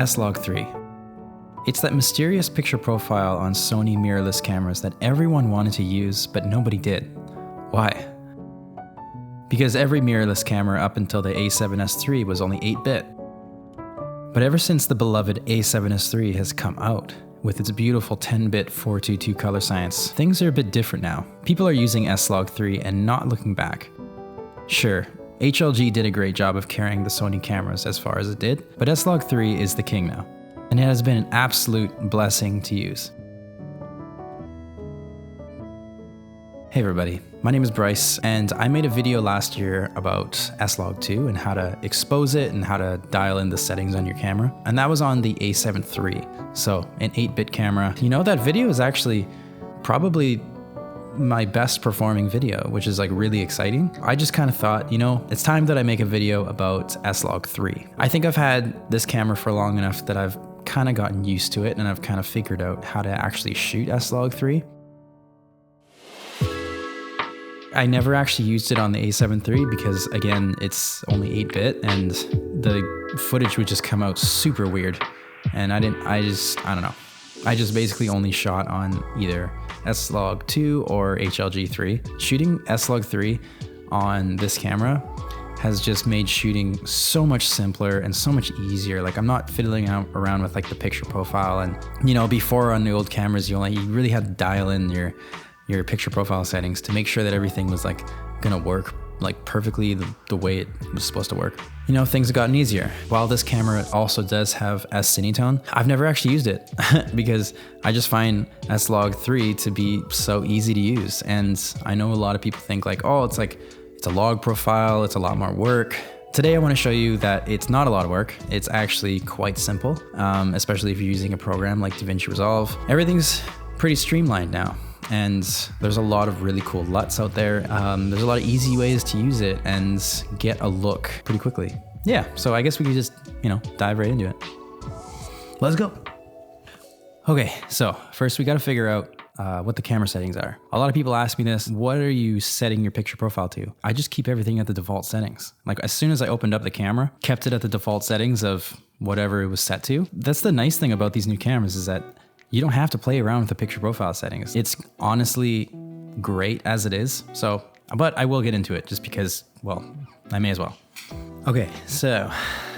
SLOG3. It's that mysterious picture profile on Sony mirrorless cameras that everyone wanted to use, but nobody did. Why? Because every mirrorless camera up until the A7S III was only 8-bit. But ever since the beloved A7S III has come out, with its beautiful 10-bit 422 color science, things are a bit different now. People are using SLOG3 and not looking back. Sure, HLG did a great job of carrying the Sony cameras as far as it did, but SLOG3 is the king now, and it has been an absolute blessing to use. Hey everybody, my name is Bryce, and I made a video last year about SLOG2 and how to expose it and how to dial in the settings on your camera, and that was on the A7 III, so an 8-bit camera. You know, that video is actually probably my best performing video, which is like really exciting. I just kind of thought, you know, it's time that I make a video about SLOG3. I think I've had this camera for long enough that I've kind of gotten used to it and I've kind of figured out how to actually shoot SLOG3. I never actually used it on the A7 III because, again, it's only 8-bit and the footage would just come out super weird. And I don't know. I just basically only shot on either SLOG2 or HLG3. Shooting SLOG3 on this camera has just made shooting so much simpler and so much easier. Like, I'm not fiddling around with like the picture profile, and you know, before on the old cameras, you really had to dial in your picture profile settings to make sure that everything was like gonna work like perfectly the way it was supposed to work. You know, things have gotten easier. While this camera also does have S-Cinetone, I've never actually used it because I just find SLOG3 to be so easy to use. And I know a lot of people think like, oh, it's a log profile, it's a lot more work. Today I want to show you that it's not a lot of work. It's actually quite simple, especially if you're using a program like DaVinci Resolve. Everything's pretty streamlined now. And there's a lot of really cool LUTs out there. There's a lot of easy ways to use it and get a look pretty quickly. Yeah, so I guess we could just, you know, dive right into it. Let's go. Okay, so first we got to figure out what the camera settings are. A lot of people ask me this, what are you setting your picture profile to? I just keep everything at the default settings. Like, as soon as I opened up the camera, kept it at the default settings of whatever it was set to. That's the nice thing about these new cameras, is that you don't have to play around with the picture profile settings. It's honestly great as it is. So, but I will get into it just because, well, I may as well. Okay, so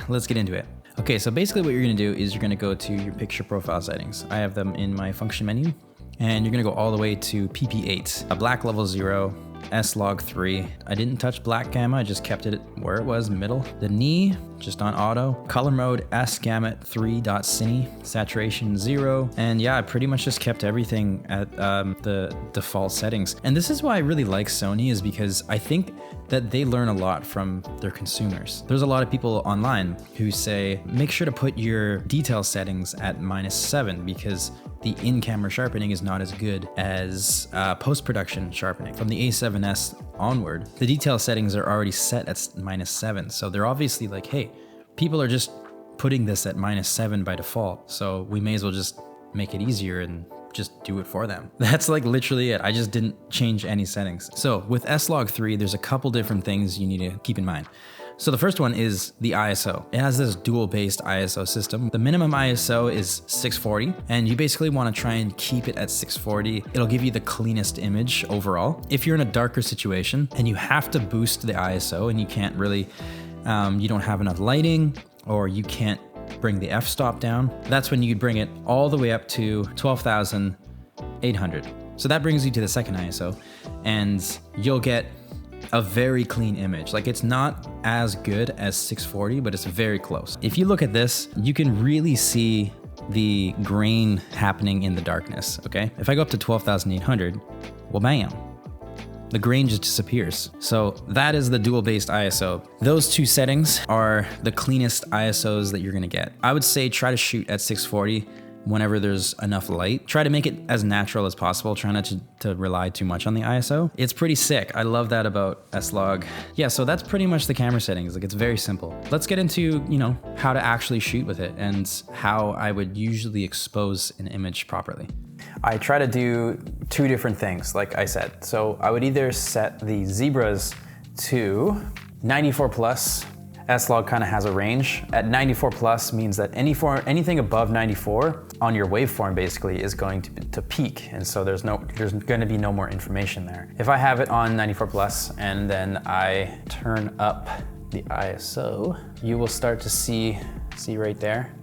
let's get into it. Okay, so basically what you're gonna do is you're gonna go to your picture profile settings. I have them in my function menu, and you're gonna go all the way to PP8, a black level 0, SLOG3. I didn't touch black gamma, I just kept it where it was, middle. The knee, just on auto. Color mode, S gamut 3.cine, saturation 0. And yeah, I pretty much just kept everything at the default settings. And this is why I really like Sony, is because I think that they learn a lot from their consumers. There's a lot of people online who say, make sure to put your detail settings at -7 because the in-camera sharpening is not as good as post-production sharpening. From the A7S onward, the detail settings are already set at -7. So they're obviously like, hey, people are just putting this at -7 by default. So we may as well just make it easier and just do it for them. That's like literally it. I just didn't change any settings. So with SLOG3, there's a couple different things you need to keep in mind. So the first one is the ISO. It has this dual-based ISO system. The minimum ISO is 640, and you basically want to try and keep it at 640. It'll give you the cleanest image overall. If you're in a darker situation and you have to boost the ISO and you can't really, you don't have enough lighting, or you can't bring the f-stop down, that's when you'd bring it all the way up to 12,800. So that brings you to the second ISO, and you'll get a very clean image. Like, it's not as good as 640, but it's very close. If you look at this, you can really see the grain happening in the darkness, okay? If I go up to 12,800, well, bam, the grain just disappears. So that is the dual-based ISO. Those two settings are the cleanest ISOs that you're gonna get. I would say try to shoot at 640 whenever there's enough light. Try to make it as natural as possible. Try not to rely too much on the ISO. It's pretty sick. I love that about SLOG. Yeah, so that's pretty much the camera settings. Like, it's very simple. Let's get into, you know, how to actually shoot with it and how I would usually expose an image properly. I try to do two different things, like I said. So I would either set the zebras to 94 plus S-Log kind of has a range. At 94 plus means that anything above 94 on your waveform basically is going to peak, and so there's going to be no more information there. If I have it on 94 plus and then I turn up the ISO, you will start to see right there,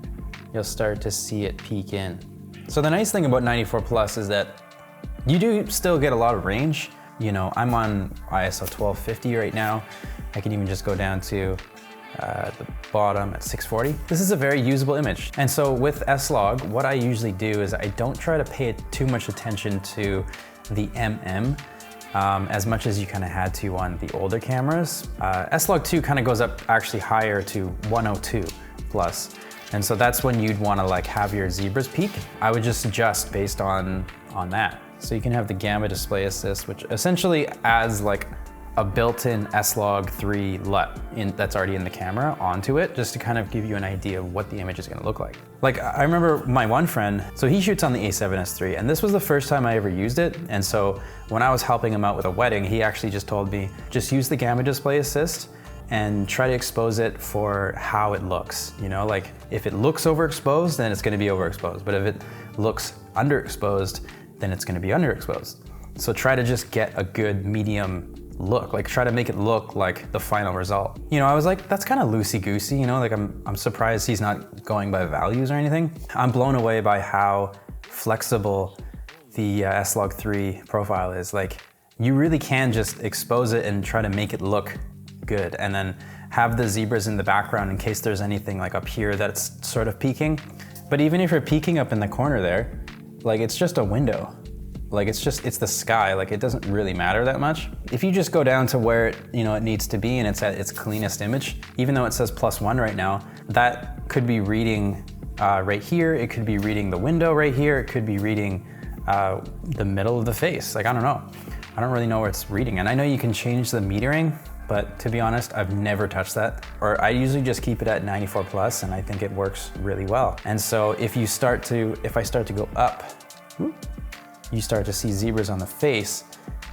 you'll start to see it peak in. So the nice thing about 94 plus is that you do still get a lot of range. You know, I'm on ISO 1250 right now. I can even just go down to the bottom at 640. This is a very usable image. And so with S-Log, what I usually do is I don't try to pay too much attention to the as much as you kind of had to on the older cameras. S-Log2 kind of goes up actually higher to 102 plus. And so that's when you'd want to like have your zebras peak. I would just adjust based on that. So you can have the gamma display assist, which essentially adds like a built-in S-Log3 LUT that's already in the camera onto it, just to kind of give you an idea of what the image is gonna look like. Like I remember my one friend, so he shoots on the A7S III, and this was the first time I ever used it. And so when I was helping him out with a wedding, he actually just told me, just use the gamma display assist and try to expose it for how it looks. You know, like if it looks overexposed, then it's gonna be overexposed. But if it looks underexposed, then it's gonna be underexposed. So try to just get a good medium look, like try to make it look like the final result. You know, I was like, that's kind of loosey-goosey, you know, like I'm surprised he's not going by values or anything. I'm blown away by how flexible the S-Log3 profile is. Like, you really can just expose it and try to make it look good, and then have the zebras in the background in case there's anything like up here that's sort of peaking. But even if you're peaking up in the corner there, like it's just a window. Like it's the sky, like it doesn't really matter that much. If you just go down to where it needs to be and it's at its cleanest image, even though it says +1 right now, that could be reading right here, it could be reading the window right here, it could be reading the middle of the face. Like, I don't know. I don't really know where it's reading. And I know you can change the metering, but to be honest, I've never touched that. Or I usually just keep it at 94 plus, and I think it works really well. And so if I start to go up, you start to see zebras on the face,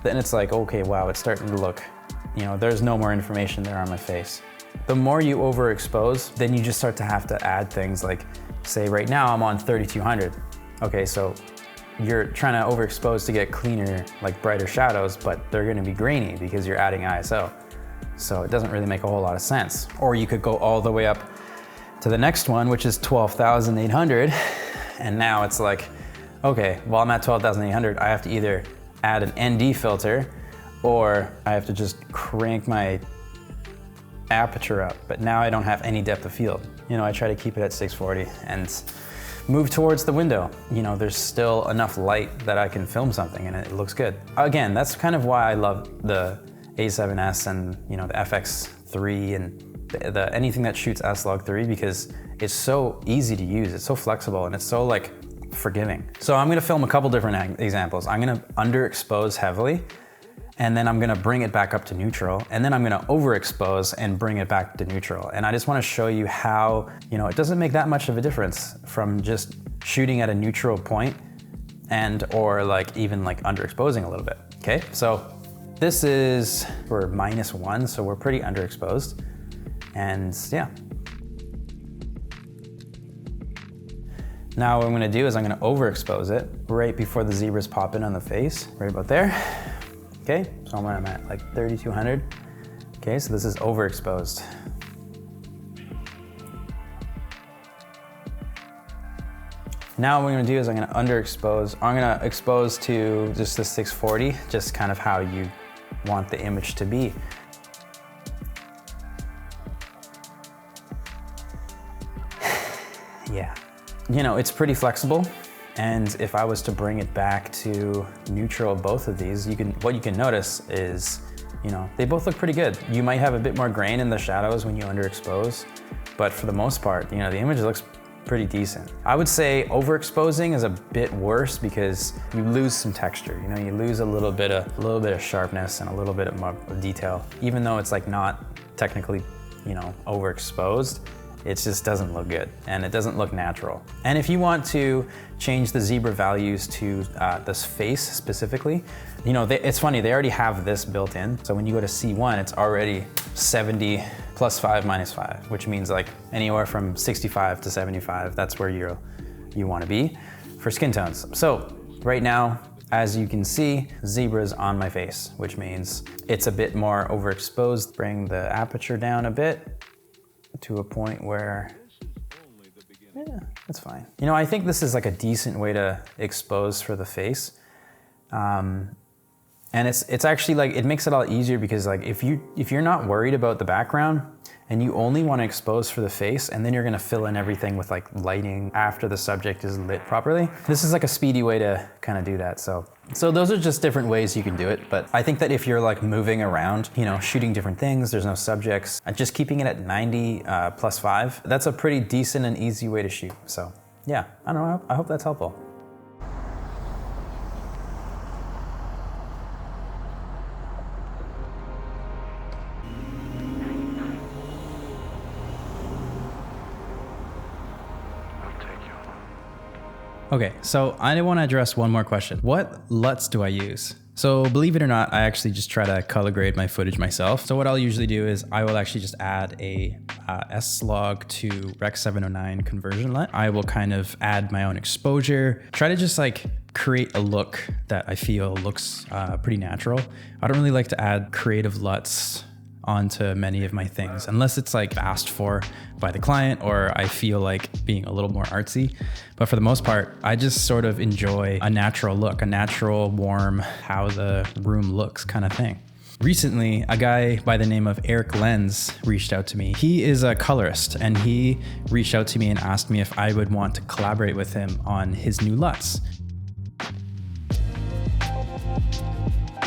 then it's like, okay, wow, it's starting to look, there's no more information there on my face. The more you overexpose, then you just start to have to add things like, say right now I'm on 3200. Okay, so you're trying to overexpose to get cleaner, like brighter shadows, but they're gonna be grainy because you're adding ISO. So it doesn't really make a whole lot of sense. Or you could go all the way up to the next one, which is 12,800. And now it's like, okay, well, I'm at 12,800. I have to either add an ND filter or I have to just crank my aperture up. But now I don't have any depth of field. I try to keep it at 640 and move towards the window. There's still enough light that I can film something and it looks good. Again, that's kind of why I love the A7S and the FX3 and the anything that shoots S-Log3, because it's so easy to use, it's so flexible, and it's so like forgiving. So I'm gonna film a couple different examples. I'm gonna underexpose heavily, and then I'm gonna bring it back up to neutral, and then I'm gonna overexpose and bring it back to neutral. And I just wanna show you how, it doesn't make that much of a difference from just shooting at a neutral point or like even like underexposing a little bit, okay? So this is, we're -1, so we're pretty underexposed. And yeah. Now what I'm gonna do is I'm gonna overexpose it right before the zebras pop in on the face, right about there. Okay, so I'm at like 3200. Okay, so this is overexposed. Now what I'm gonna do is I'm gonna underexpose. I'm gonna expose to just the 640, just kind of how you want the image to be. Yeah, it's pretty flexible. And if I was to bring it back to neutral, both of these, what you can notice is, they both look pretty good. You might have a bit more grain in the shadows when you underexpose, but for the most part, the image looks pretty decent. I would say overexposing is a bit worse because you lose some texture. You lose a little bit of sharpness and a little bit of more detail, even though it's like not technically, overexposed. it just doesn't look good and it doesn't look natural. And if you want to change the zebra values to this face specifically, you know, it's funny, they already have this built in. So when you go to C1, it's already 70 plus 5 minus 5, which means like anywhere from 65 to 75, that's where you want to be for skin tones. So right now, as you can see, zebra's on my face, which means it's a bit more overexposed. Bring the aperture down a bit to a point where, yeah, that's fine. You know, I think this is like a decent way to expose for the face. And it's actually like, it makes it a lot easier because like if you're not worried about the background and you only want to expose for the face, and then you're gonna fill in everything with like lighting after the subject is lit properly. This is like a speedy way to kind of do that. So those are just different ways you can do it. But I think that if you're like moving around, you know, shooting different things, there's no subjects, and just keeping it at 90 plus 5, that's a pretty decent and easy way to shoot. So yeah, I don't know, I hope that's helpful. Okay, so I want to address one more question. What LUTs do I use? So believe it or not, I actually just try to color grade my footage myself. So what I'll usually do is I will actually just add a SLOG to Rec 709 conversion LUT. I will kind of add my own exposure, try to just like create a look that I feel looks pretty natural. I don't really like to add creative LUTs onto many of my things unless it's like asked for by the client or I feel like being a little more artsy. But for the most part, I just sort of enjoy a natural look, a natural, warm, how the room looks kind of thing. Recently, a guy by the name of Lenz reached out to me. He is a colorist and he reached out to me and asked me if I would want to collaborate with him on his new LUTs.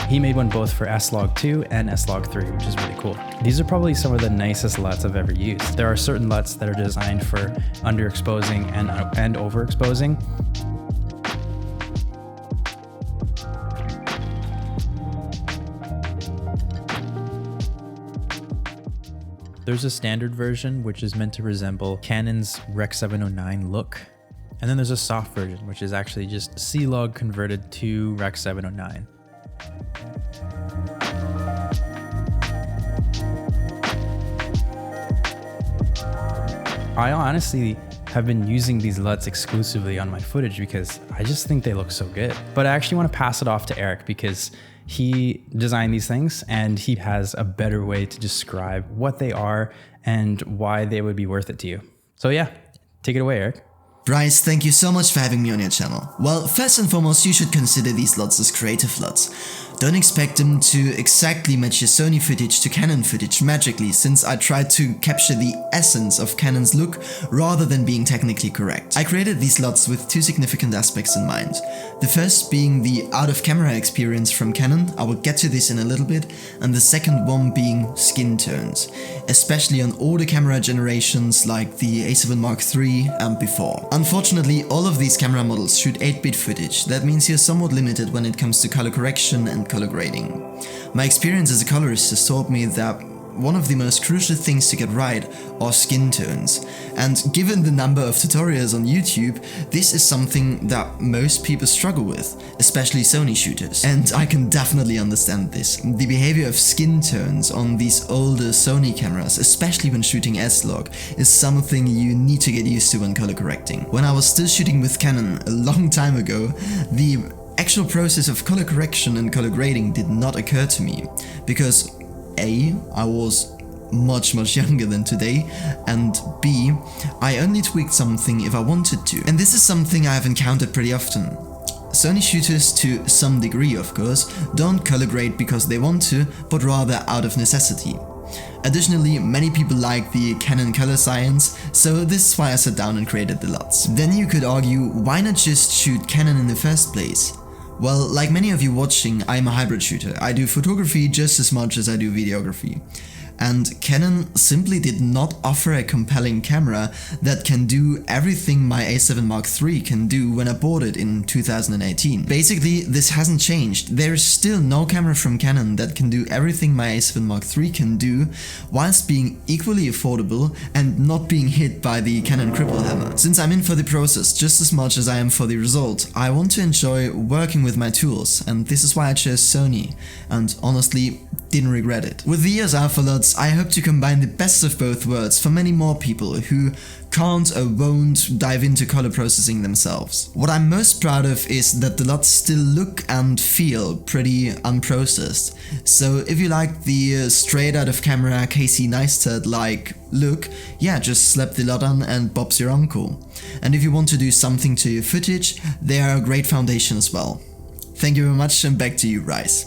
He made one both for SLOG2 and SLOG3, which is really cool. These are probably some of the nicest LUTs I've ever used. There are certain LUTs that are designed for underexposing and overexposing. There's a standard version, which is meant to resemble Canon's Rec 709 look. And then there's a soft version, which is actually just C-Log converted to Rec 709. I honestly have been using these LUTs exclusively on my footage because I just think they look so good. But I actually want to pass it off to Eric because he designed these things and he has a better way to describe what they are and why they would be worth it to you. So yeah, take it away, Eric. Bryce, thank you so much for having me on your channel. Well, first and foremost, you should consider these LUTs as creative LUTs. Don't expect them to exactly match your Sony footage to Canon footage magically, since I tried to capture the essence of Canon's look rather than being technically correct. I created these LUTs with two significant aspects in mind. The first being the out-of-camera experience from Canon, I will get to this in a little bit, and the second one being skin tones, especially on older camera generations like the A7 Mark III and before. Unfortunately, all of these camera models shoot 8-bit footage. That means you're somewhat limited when it comes to color correction and color grading. My experience as a colorist has taught me that one of the most crucial things to get right are skin tones, and given the number of tutorials on YouTube, this is something that most people struggle with, especially Sony shooters. And I can definitely understand this. The behavior of skin tones on these older Sony cameras, especially when shooting S-Log, is something you need to get used to when color correcting. When I was still shooting with Canon a long time ago, the actual process of color correction and color grading did not occur to me, because A, I was much younger than today, and B, I only tweaked something if I wanted to. And this is something I have encountered pretty often. Sony shooters, to some degree of course, don't color grade because they want to, but rather out of necessity. Additionally, many people like the Canon color science, so this is why I sat down and created the LUTs. Then you could argue, why not just shoot Canon in the first place? Well, like many of you watching, I'm a hybrid shooter. I do photography just as much as I do videography. and Canon simply did not offer a compelling camera that can do everything my A7 Mark III can do when I bought it in 2018. Basically, this hasn't changed. There is still no camera from Canon that can do everything my A7 Mark III can do, whilst being equally affordable and not being hit by the Canon cripple hammer. Since I'm in for the process just as much as I am for the result, I want to enjoy working with my tools, and this is why I chose Sony, and honestly, didn't regret it. With the EOS Alpha LUTs, I hope to combine the best of both worlds for many more people who can't or won't dive into color processing themselves. What I'm most proud of is that the LUTs still look and feel pretty unprocessed. So if you like the straight out of camera Casey Neistat like look, yeah, just slap the LUT on and Bob's your uncle. And if you want to do something to your footage, they are a great foundation as well. Thank you very much, and back to you, Rice.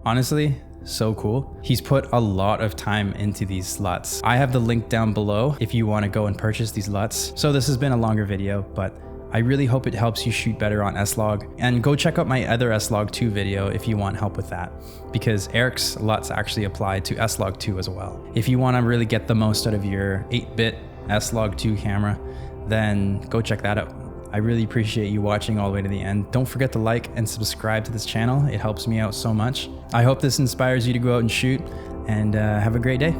Honestly, so cool. He's put a lot of time into these LUTs. I have the link down below if you want to go and purchase these LUTs. So this has been a longer video, but I really hope it helps you shoot better on S-Log. And go check out my other SLOG3 video if you want help with that, because Eric's LUTs actually apply to SLOG2 as well. If you want to really get the most out of your 8-bit SLOG2 camera, then go check that out. I really appreciate you watching all the way to the end. Don't forget to like and subscribe to this channel. It helps me out so much. I hope this inspires you to go out and shoot, and have a great day.